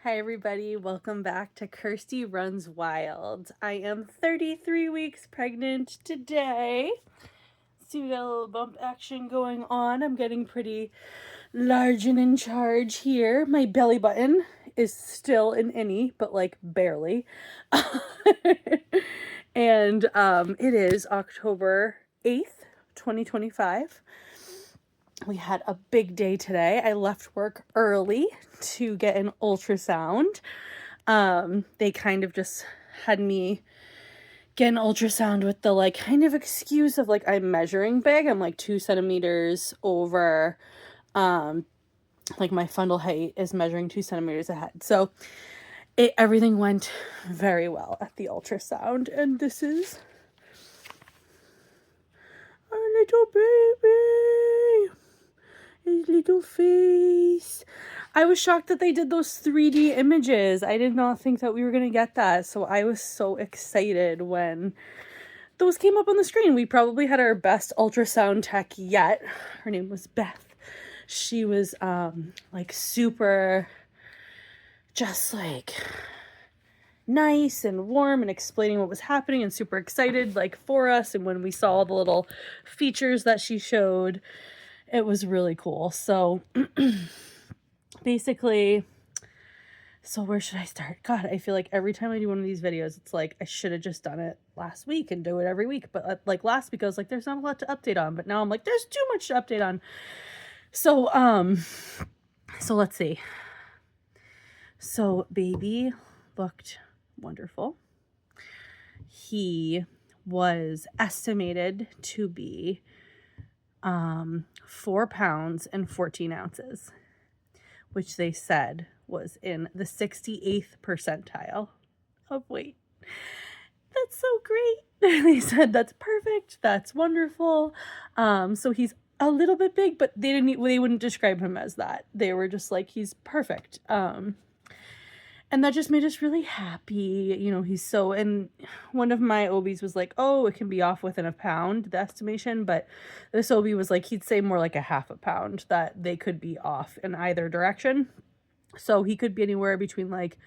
Hi everybody, welcome back to Kirsty Runs Wild. I am 33 weeks pregnant today. See, we got a little bump action going on. I'm getting pretty large and in charge here. My belly button is still an innie, but like barely. And it is October 8th, 2025. We had a big day today. I left work early to get an ultrasound. They kind of just had me get an ultrasound with the like kind of excuse of like I'm measuring big. I'm like 2 centimeters over, like my fundal height is measuring 2 centimeters ahead. So everything went very well at the ultrasound, and this is our little baby. His little face. I was shocked that they did those 3D images. I did not think that we were going to get that. So I was so excited when those came up on the screen. We probably had our best ultrasound tech yet. Her name was Beth. She was like super just like nice and warm and explaining what was happening and super excited like for us. And when we saw the little features that she showed, it was really cool. So basically, so where should I start? God, I feel like every time I do one of these videos, it's like I should have just done it last week and do it every week. But like last week, I was like, there's not a lot to update on. But now I'm like, there's too much to update on. So, so let's see. So baby looked wonderful. He was estimated to be 4 pounds and 14 ounces, which they said was in the 68th percentile of weight. That's so great. They said that's perfect. That's wonderful. So he's a little bit big, but they wouldn't describe him as that. They were just like, he's perfect. And that just made us really happy. You know, he's so, and one of my OBs was like, oh, it can be off within a pound, the estimation. But this OB was like, he'd say more like a half a pound that they could be off in either direction. So he could be anywhere between like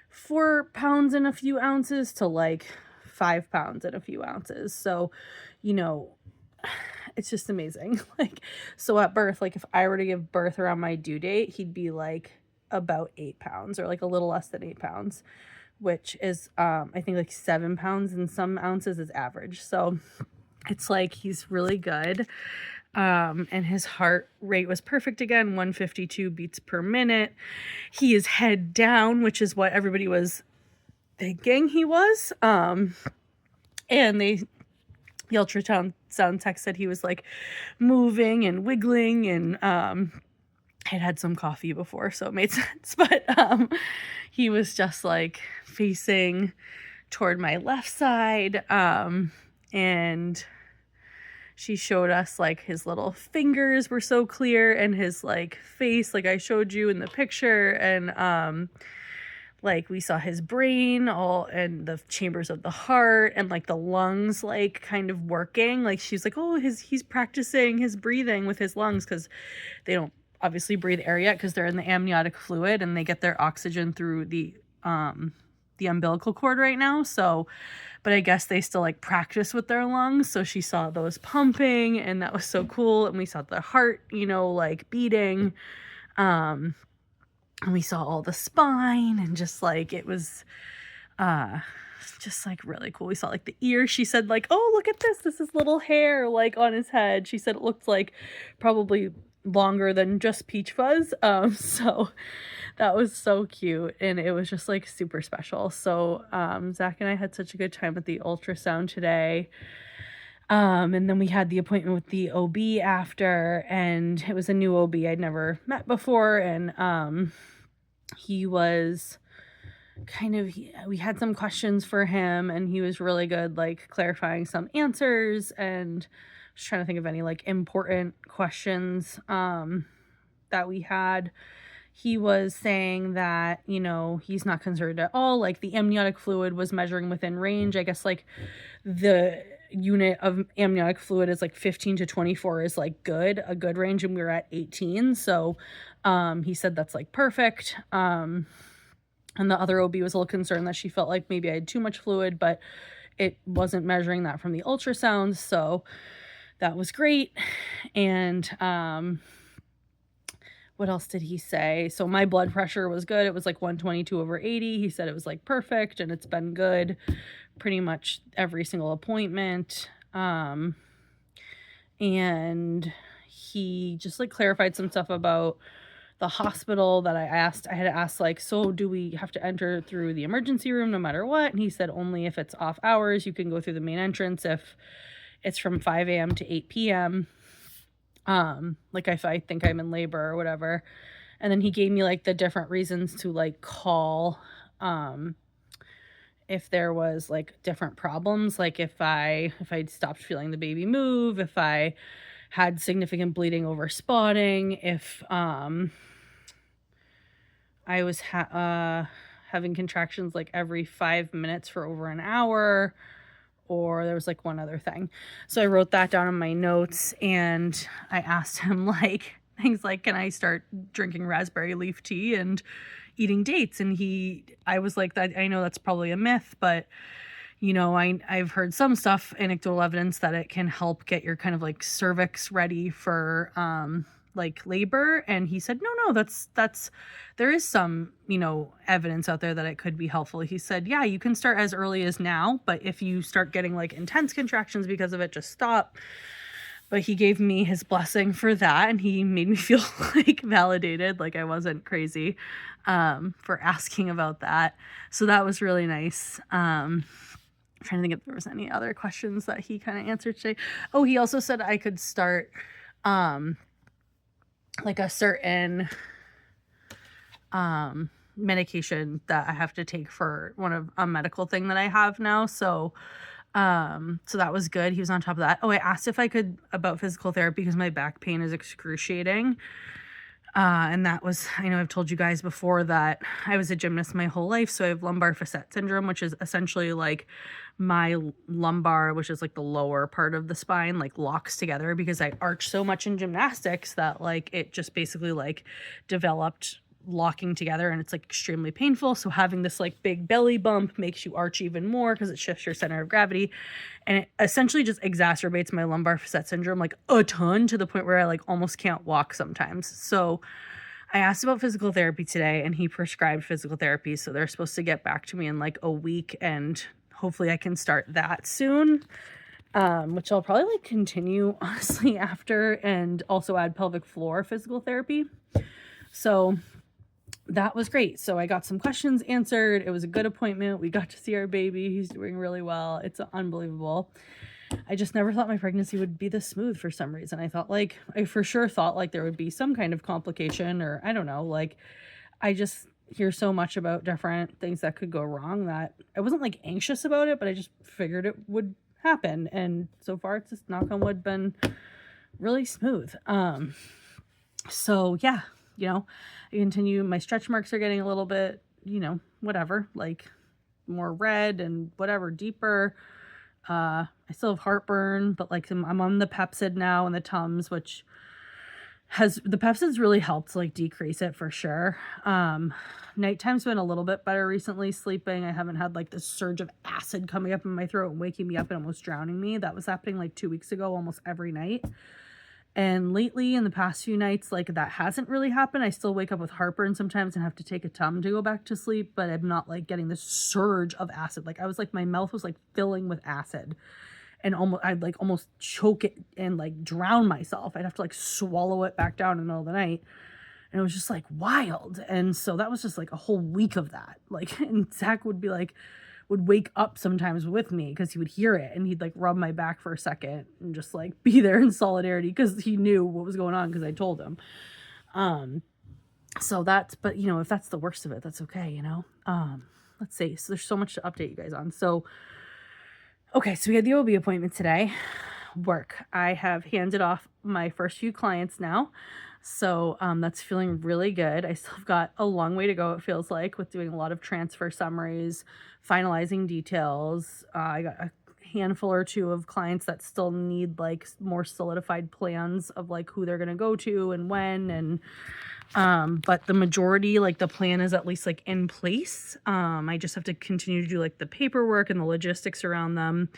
4 pounds and a few ounces to like 5 pounds and a few ounces. So, you know, it's just amazing. Like, so at birth, like if I were to give birth around my due date, he'd be like about 8 pounds or like a little less than 8 pounds, which is I think like 7 pounds and some ounces is average. So it's like he's really good. And his heart rate was perfect again, 152 beats per minute. He is head down, which is what everybody was thinking he was. And the ultrasound tech said he was like moving and wiggling, and I'd had some coffee before, so it made sense. But he was just like facing toward my left side. And she showed us like his little fingers were so clear, and his like face, like I showed you in the picture. And like we saw his brain all and the chambers of the heart and like the lungs like kind of working. Like she's like, oh, he's practicing his breathing with his lungs, because they don't obviously breathe air yet because they're in the amniotic fluid and they get their oxygen through the umbilical cord right now. So, but I guess they still like practice with their lungs. So she saw those pumping, and that was so cool. And we saw the heart, you know, like beating. And we saw all the spine, and just like it was just like really cool. We saw like the ear. She said like, oh, look at this is little hair like on his head. She said it looked like probably longer than just Peach Fuzz. So that was so cute, and it was just like super special. So Zach and I had such a good time at the ultrasound today. And then we had the appointment with the OB after, and it was a new OB I'd never met before. And he was we had some questions for him, and he was really good, like clarifying some answers. And I was trying to think of any like important questions that we had. He was saying that, you know, he's not concerned at all. Like the amniotic fluid was measuring within range. I guess like the unit of amniotic fluid is like 15 to 24 is like a good range, and we were at 18. So he said that's like perfect. And the other OB was a little concerned that she felt like maybe I had too much fluid, but it wasn't measuring that from the ultrasound. So that was great. And what else did he say? So my blood pressure was good. It was like 122/80. He said it was like perfect, and it's been good pretty much every single appointment. And he just like clarified some stuff about the hospital that I had asked, like, so do we have to enter through the emergency room no matter what? And he said only if it's off hours. You can go through the main entrance if it's from 5 a.m. to 8 p.m. Like if I think I'm in labor or whatever. And then he gave me like the different reasons to like call if there was like different problems, like if I'd stopped feeling the baby move, if I had significant bleeding over spotting, if I was having contractions like every 5 minutes for over an hour, or there was like one other thing. So I wrote that down in my notes, and I asked him like things like, can I start drinking raspberry leaf tea and eating dates? And I was like, that I know that's probably a myth, but you know, I've heard some stuff, anecdotal evidence that it can help get your kind of like cervix ready for like labor. And he said, no, that's there is some, you know, evidence out there that it could be helpful. He said, yeah, you can start as early as now, but if you start getting like intense contractions because of it, just stop. But he gave me his blessing for that, and he made me feel like validated, like I wasn't crazy for asking about that. So that was really nice. I'm trying to think if there was any other questions that he kind of answered today. Oh, he also said I could start like a certain medication that I have to take for a medical thing that I have now. So that was good. He was on top of that. Oh, I asked if I could about physical therapy because my back pain is excruciating. And that was, I know I've told you guys before that I was a gymnast my whole life. So I have lumbar facet syndrome, which is essentially like my lumbar, which is like the lower part of the spine, like locks together because I arch so much in gymnastics that like it just basically like developed locking together, and it's like extremely painful. So having this like big belly bump makes you arch even more because it shifts your center of gravity, and it essentially just exacerbates my lumbar facet syndrome like a ton, to the point where I like almost can't walk sometimes. So I asked about physical therapy today, and he prescribed physical therapy. So they're supposed to get back to me in like a week, and hopefully I can start that soon. Which I'll probably like continue honestly after, and also add pelvic floor physical therapy. So that was great. So I got some questions answered. It was a good appointment. We got to see our baby. He's doing really well. It's unbelievable. I just never thought my pregnancy would be this smooth for some reason. I for sure thought like there would be some kind of complication, or I don't know, like I just hear so much about different things that could go wrong that I wasn't like anxious about it, but I just figured it would happen. And so far it's just, knock on wood, been really smooth. So yeah, you know, I continue. My stretch marks are getting a little bit, you know, whatever, like more red and whatever, deeper. I still have heartburn, but like I'm on the Pepcid now and the Tums, which the Pepcid's really helped like decrease it for sure. Nighttime's been a little bit better recently sleeping. I haven't had like this surge of acid coming up in my throat and waking me up and almost drowning me. That was happening like 2 weeks ago, almost every night. And lately, in the past few nights, like that hasn't really happened. I still wake up with heartburn sometimes and have to take a Tum to go back to sleep, but I'm not like getting this surge of acid. Like I was like, my mouth was like filling with acid, and I'd like almost choke it and like drown myself. I'd have to like swallow it back down in the middle of the night. And it was just like wild. And so that was just like a whole week of that. Like, and Zach would wake up sometimes with me because he would hear it, and he'd like rub my back for a second and just like be there in solidarity because he knew what was going on because I told him. So but you know, if that's the worst of it, that's okay, you know. Let's see. So there's so much to update you guys on. So okay, so we had the OB appointment today. Work. I have handed off my first few clients now. So that's feeling really good. I still have got a long way to go, it feels like, with doing a lot of transfer summaries, finalizing details. I got a handful or two of clients that still need like more solidified plans of like who they're going to go to and when. And But the majority, like the plan is at least like in place. I just have to continue to do like the paperwork and the logistics around them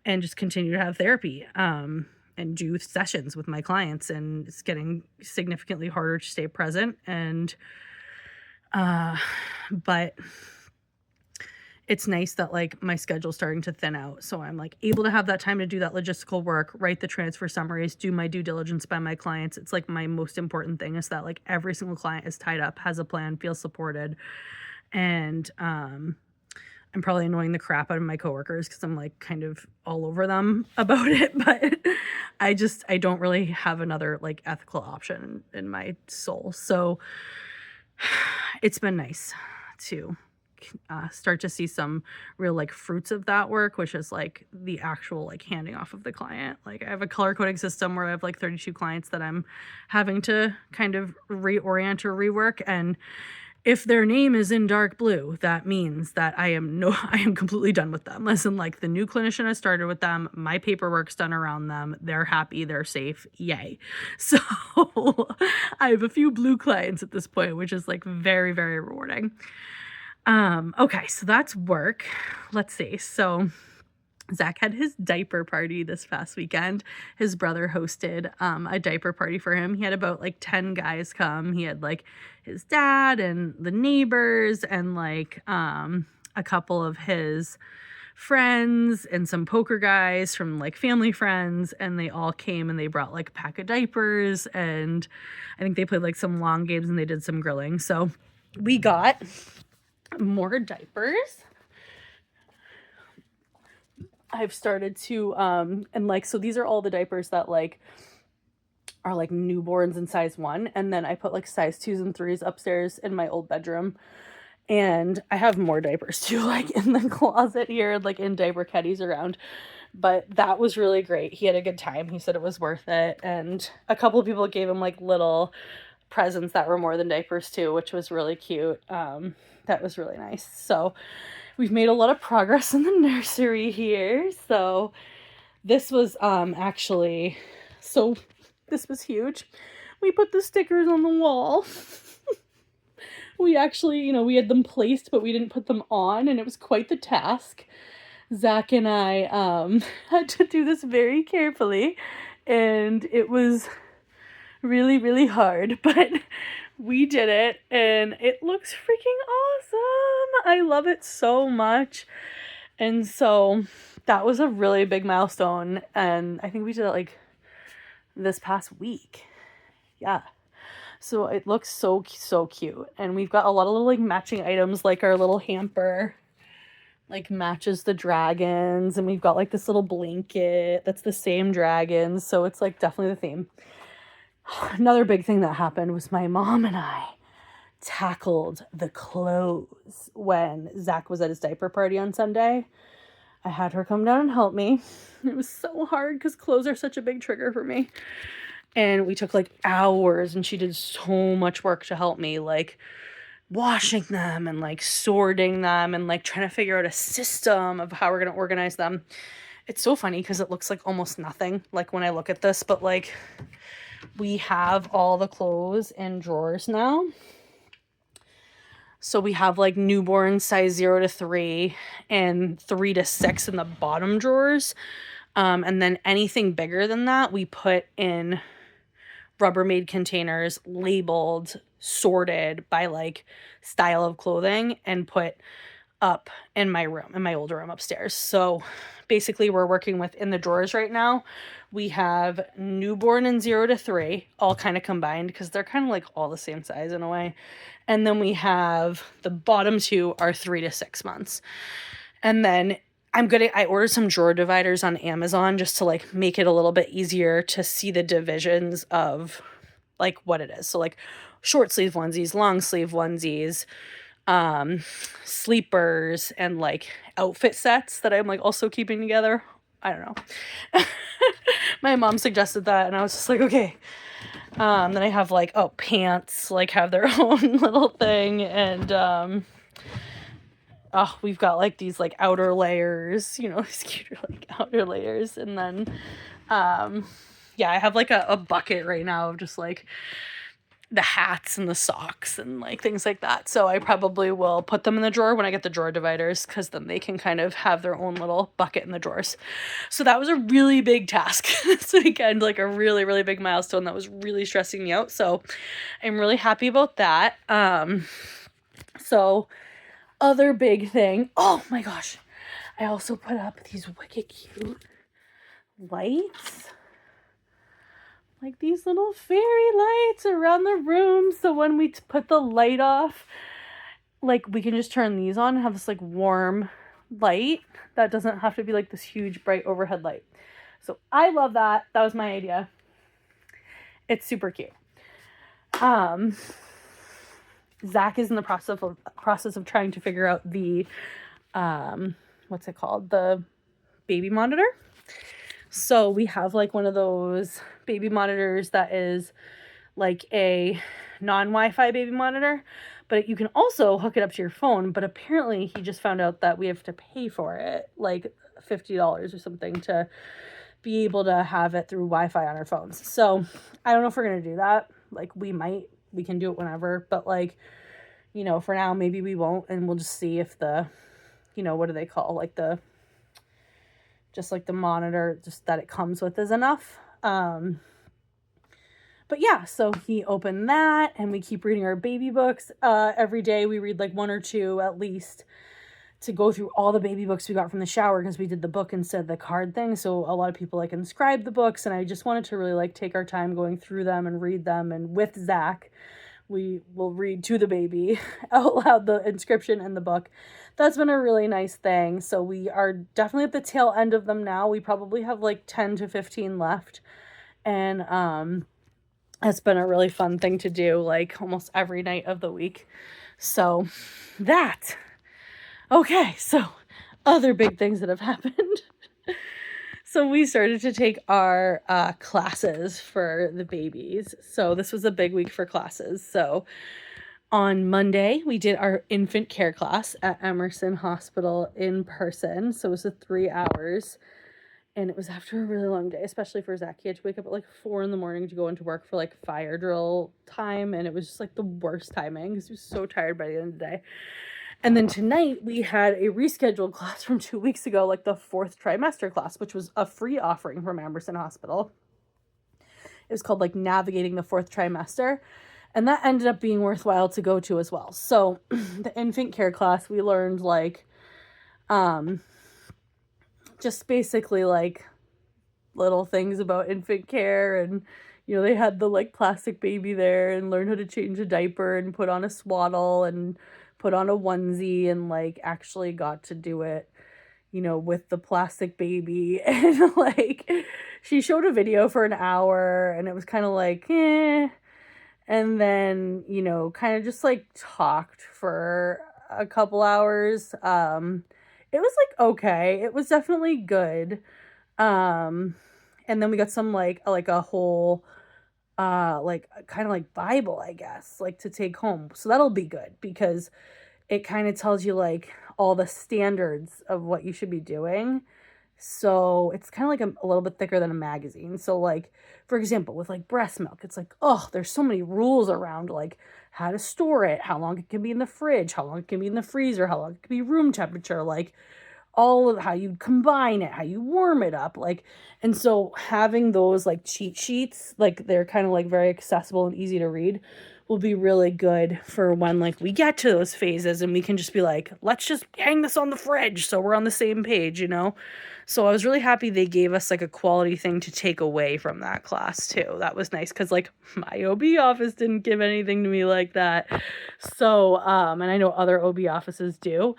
and just continue to have therapy, and do sessions with my clients. And it's getting significantly harder to stay present. And, but it's nice that like my schedule's starting to thin out. So I'm like able to have that time to do that logistical work, write the transfer summaries, do my due diligence by my clients. It's like my most important thing is that like every single client is tied up, has a plan, feels supported. And I'm probably annoying the crap out of my coworkers because I'm like kind of all over them about it. But I don't really have another like ethical option in my soul. So it's been nice to start to see some real like fruits of that work, which is like the actual like handing off of the client. Like I have a color coding system where I have like 32 clients that I'm having to kind of reorient or rework. And if their name is in dark blue, that means that I am completely done with them. Listen, like the new clinician has started with them. My paperwork's done around them. They're happy. They're safe. Yay. So I have a few blue clients at this point, which is like very, very rewarding. Okay, so that's work. Let's see. So Zach had his diaper party this past weekend. His brother hosted a diaper party for him. He had about like 10 guys come. He had like his dad and the neighbors and like a couple of his friends and some poker guys from like family friends, and they all came and they brought like a pack of diapers, and I think they played like some long games and they did some grilling. So we got more diapers. I've started to and like, so these are all the diapers that like are like newborns in size 1, and then I put like size 2s and 3s upstairs in my old bedroom. And I have more diapers too, like in the closet here, like in diaper caddies around. But that was really great. He had a good time. He said it was worth it. And a couple of people gave him like little presents that were more than diapers too, which was really cute. That was really nice. So we've made a lot of progress in the nursery here. So this was actually, so this was huge. We put the stickers on the wall. We actually, we had them placed, but we didn't put them on, and it was quite the task. Zach and I had to do this very carefully, and it was really, really hard, but we did it, and it looks freaking awesome. I love it so much. And so that was a really big milestone, and I think we did it like this past week. Yeah. So it looks so, so cute. And we've got a lot of little like matching items, like our little hamper like matches the dragons, and we've got like this little blanket that's the same dragons. So it's like definitely the theme. Another big thing that happened was my mom and I tackled the clothes when Zach was at his diaper party on Sunday. I had her come down and help me. It was so hard because clothes are such a big trigger for me. And we took like hours, and she did so much work to help me, like washing them and like sorting them and like trying to figure out a system of how we're going to organize them. It's so funny because it looks like almost nothing, like when I look at this, but like we have all the clothes in drawers now. So we have like newborn size 0 to 3 and 3 to 6 in the bottom drawers. And then anything bigger than that, we put in Rubbermaid containers, labeled, sorted by like style of clothing, and put up in my room, in my older room upstairs. So basically we're working with, in the drawers right now, we have newborn and 0 to 3 all kind of combined because they're kind of like all the same size in a way. And then we have the bottom 2 are 3 to 6 months. And then I ordered some drawer dividers on Amazon just to like make it a little bit easier to see the divisions of like what it is. So like short sleeve onesies, long sleeve onesies, sleepers, and like outfit sets that I'm like also keeping together. I don't know. My mom suggested that, and I was just like, okay. Then I have like, pants like have their own little thing, and we've got like these like outer layers, these cute like outer layers. And then, I have like a bucket right now of just like the hats and the socks and like things like that. So I probably will put them in the drawer when I get the drawer dividers, because then they can kind of have their own little bucket in the drawers. So that was a really big task this weekend, like a really, really big milestone that was really stressing me out. So I'm really happy about that. So other big thing, oh my gosh, I also put up these wicked cute lights. Like these little fairy lights around the room. So when we put the light off, like we can just turn these on and have this like warm light that doesn't have to be like this huge bright overhead light. So I love that. That was my idea. It's super cute. Zach is in the process of trying to figure out the what's it called? The baby monitor. So we have like one of those baby monitors that is like a non-Wi-Fi baby monitor, but you can also hook it up to your phone. But apparently he just found out that we have to pay for it, like $50 or something, to be able to have it through Wi-Fi on our phones. So I don't know if we're going to do that. Like we can do it whenever, but like, you know, for now, maybe we won't. And we'll just see if the, you know, what do they call, like just like the monitor, just that it comes with is enough. But yeah, so he opened that and we keep reading our baby books. Every day we read like one or two at least to go through all the baby books we got from the shower, because we did the book instead of the card thing. So a lot of people like inscribe the books, and I just wanted to really like take our time going through them and read them. And with Zach, we will read to the baby out loud the inscription and the book. That's been a really nice thing. So we are definitely at the tail end of them now. We probably have like 10 to 15 left. And it's been a really fun thing to do, like almost every night of the week. So that. Okay, so other big things that have happened. So we started to take our classes for the babies. So this was a big week for classes. So on Monday, we did our infant care class at Emerson Hospital in person. So it was 3 hours. And it was after a really long day, especially for Zach. He had to wake up at like 4 a.m. to go into work for like fire drill time. And it was just like the worst timing because he was so tired by the end of the day. And then tonight we had a rescheduled class from 2 weeks ago, like the 4th trimester class, which was a free offering from Emerson Hospital. It was called like Navigating the 4th Trimester. And that ended up being worthwhile to go to as well. So the infant care class, we learned like, just basically like little things about infant care. And, you know, they had the like plastic baby there and learned how to change a diaper and put on a swaddle and put on a onesie, and like actually got to do it, you know, with the plastic baby. And like she showed a video for an hour and it was kind of like, and then, you know, kind of just like talked for a couple hours. It was like, okay, it was definitely good. And then we got some like a whole like kind of like Bible, I guess, like to take home. So that'll be good because it kind of tells you like all the standards of what you should be doing. So it's kind of like a little bit thicker than a magazine. So like, for example, with like breast milk, it's like, oh, there's so many rules around like how to store it, how long it can be in the fridge, how long it can be in the freezer, how long it can be room temperature, like all of how you combine it, how you warm it up, like. And so having those like cheat sheets, like they're kind of like very accessible and easy to read, will be really good for when like we get to those phases and we can just be like, let's just hang this on the fridge so we're on the same page, you know. So I was really happy they gave us like a quality thing to take away from that class too. That was nice because like my OB office didn't give anything to me like that. So and I know other OB offices do.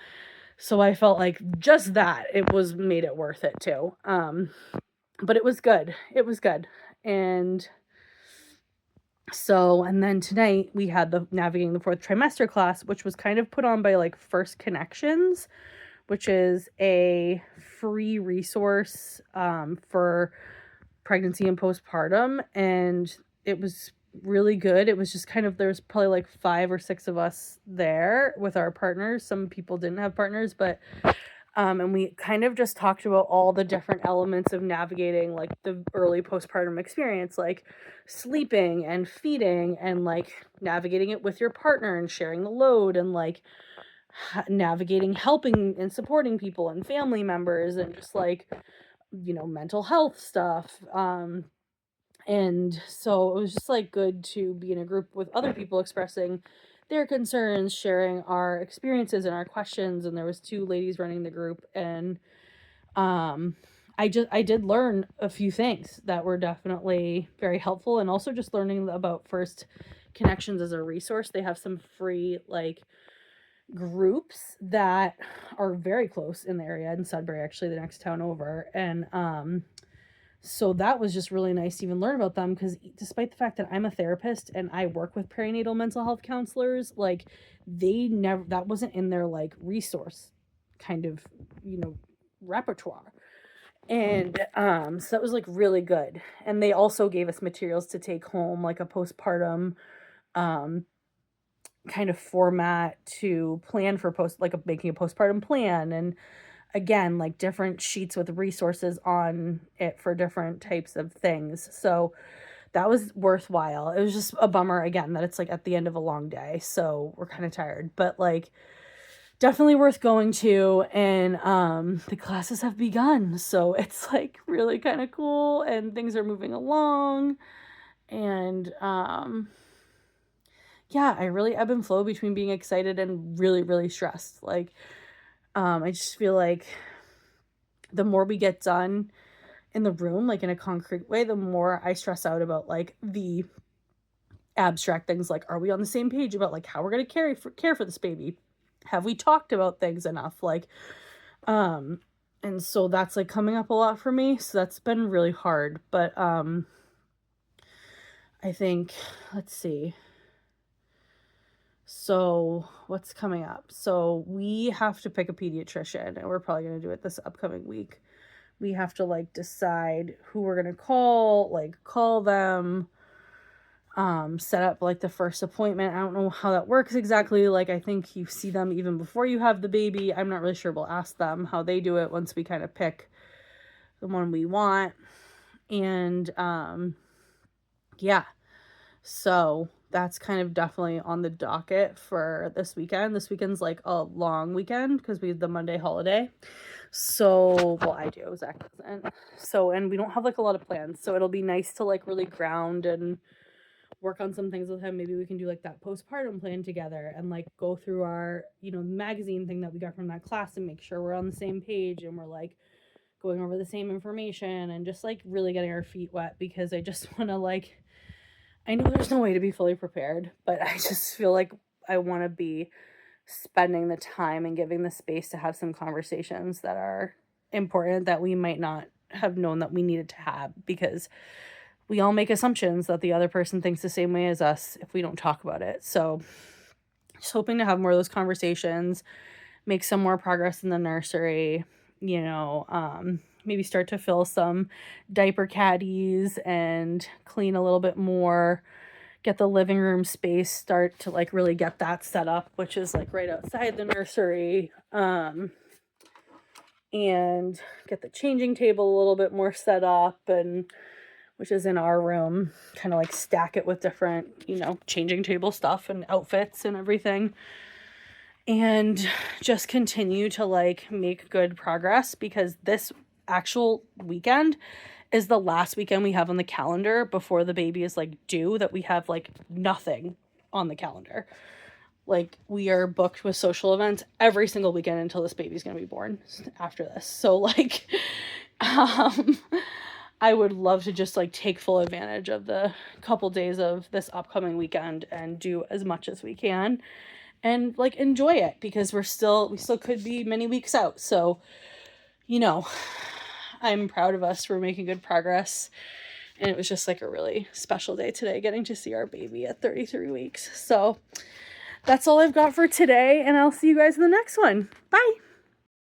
So I felt like just that it was made it worth it too. But it was good. It was good. And so, and then tonight we had the Navigating the 4th Trimester class, which was kind of put on by like First Connections, which is a free resource for pregnancy and postpartum. And it was really good. It was just kind of, there's probably like 5 or 6 of us there with our partners. Some people didn't have partners, but And we kind of just talked about all the different elements of navigating like the early postpartum experience, like sleeping and feeding and like navigating it with your partner and sharing the load and like navigating helping and supporting people and family members and just like, mental health stuff. And so it was just like good to be in a group with other people expressing their concerns, sharing our experiences and our questions. And there was two ladies running the group, and um I did learn a few things that were definitely very helpful, and also just learning about First Connections as a resource. They have some free like groups that are very close in the area in Sudbury, actually the next town over. And so that was just really nice to even learn about them, because despite the fact that I'm a therapist and I work with perinatal mental health counselors, like they never, that wasn't in their like resource kind of, repertoire. And so that was like really good. And they also gave us materials to take home, like a postpartum um kind of format to plan for making a postpartum plan, and again like different sheets with resources on it for different types of things. So that was worthwhile. It was just a bummer again that it's like at the end of a long day, so we're kind of tired, but like definitely worth going to. And the classes have begun, so it's like really kind of cool and things are moving along. And yeah, I really ebb and flow between being excited and really, really stressed. Like, I just feel like the more we get done in the room, like in a concrete way, the more I stress out about like the abstract things. Like, are we on the same page about like how we're going to care for this baby? Have we talked about things enough? Like, and so that's like coming up a lot for me. So that's been really hard. But, I think, let's see. So what's coming up? So we have to pick a pediatrician, and we're probably going to do it this upcoming week. We have to like decide who we're going to call them, set up like the first appointment. I don't know how that works exactly. Like, I think you see them even before you have the baby. I'm not really sure. We'll ask them how they do it once we kind of pick the one we want. And, yeah, so that's kind of definitely on the docket for this weekend. This weekend's like a long weekend because we have the Monday holiday. So, well, I do, Zach doesn't. So, and we don't have like a lot of plans. So it'll be nice to like really ground and work on some things with him. Maybe we can do like that postpartum plan together and like go through our, magazine thing that we got from that class and make sure we're on the same page and we're like going over the same information and just like really getting our feet wet, because I just want to like, I know there's no way to be fully prepared, but I just feel like I want to be spending the time and giving the space to have some conversations that are important that we might not have known that we needed to have, because we all make assumptions that the other person thinks the same way as us if we don't talk about it. So just hoping to have more of those conversations, make some more progress in the nursery, maybe start to fill some diaper caddies and clean a little bit more, get the living room space, start to like really get that set up, which is like right outside the nursery, and get the changing table a little bit more set up, and which is in our room, kind of like stack it with different, changing table stuff and outfits and everything. And just continue to like make good progress, because this actual weekend is the last weekend we have on the calendar before the baby is like due, that we have like nothing on the calendar. Like, we are booked with social events every single weekend until this baby's going to be born after this. So like, I would love to just like take full advantage of the couple days of this upcoming weekend and do as much as we can and like enjoy it, because we still could be many weeks out. So, I'm proud of us for making good progress. And it was just like a really special day today, getting to see our baby at 33 weeks. So that's all I've got for today, and I'll see you guys in the next one. Bye.